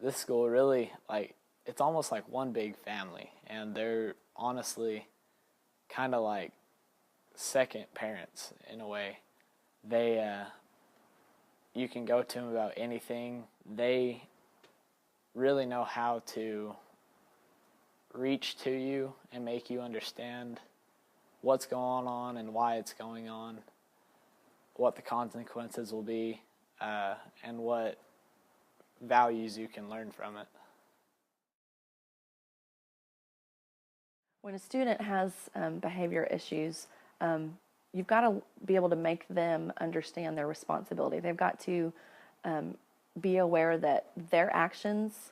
this school really, like, it's almost like one big family, and they're honestly kind of like second parents in a way. They, you can go to them about anything. They really know how to reach to you and make you understand what's going on and why it's going on, what the consequences will be, and what values you can learn from it. When a student has behavior issues, you've got to be able to make them understand their responsibility. They've got to be aware that their actions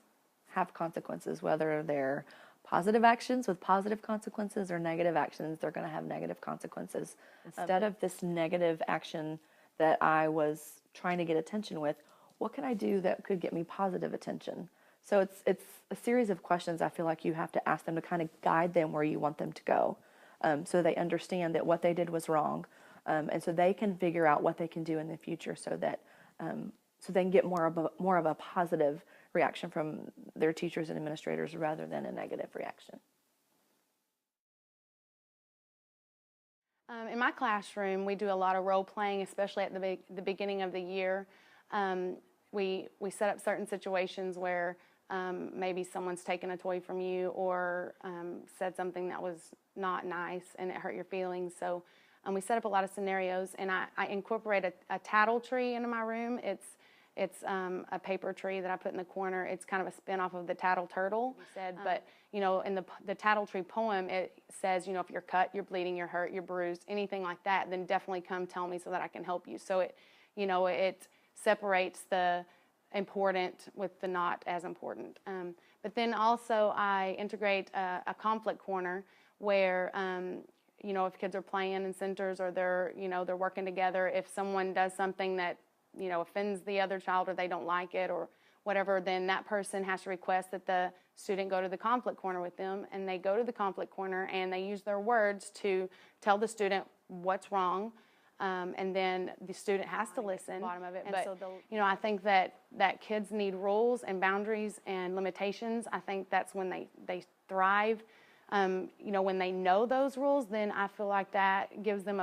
have consequences, whether they're positive actions with positive consequences or negative actions, they're going to have negative consequences. Instead of this negative action that I was trying to get attention with, what can I do that could get me positive attention? So it's a series of questions I feel like you have to ask them to kind of guide them where you want them to go, so they understand that what they did was wrong, and so they can figure out what they can do in the future so that so they can get more of a positive reaction from their teachers and administrators rather than a negative reaction. In my classroom, we do a lot of role playing, especially at the beginning of the year. We set up certain situations where maybe someone's taken a toy from you or said something that was not nice and it hurt your feelings. So we set up a lot of scenarios, and I incorporate a tattle tree into my room. It's a paper tree that I put in the corner. It's kind of a spin-off of the tattle turtle. But, you know, in the tattle tree poem, it says, you know, if you're cut, you're bleeding, you're hurt, you're bruised, anything like that, then definitely come tell me so that I can help you. So it separates the important with the not as important. But then also I integrate a conflict corner where, you know, if kids are playing in centers or they're working together, if someone does something that, you know, offends the other child or they don't like it or whatever, then that person has to request that the student go to the conflict corner with them, and they go to the conflict corner and they use their words to tell the student what's wrong, and then the student has to listen. Bottom of it. And but you know, I think that kids need rules and boundaries and limitations. I think that's when they thrive. You know, when they know those rules, then I feel like that gives them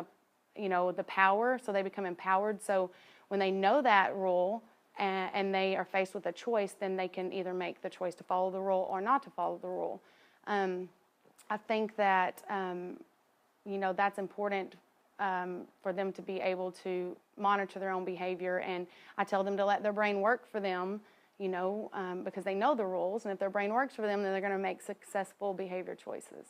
the power, so they become empowered. So when they know that rule and they are faced with a choice, then they can either make the choice to follow the rule or not to follow the rule. I think that, that's important for them to be able to monitor their own behavior. And I tell them to let their brain work for them, because they know the rules. And if their brain works for them, then they're going to make successful behavior choices.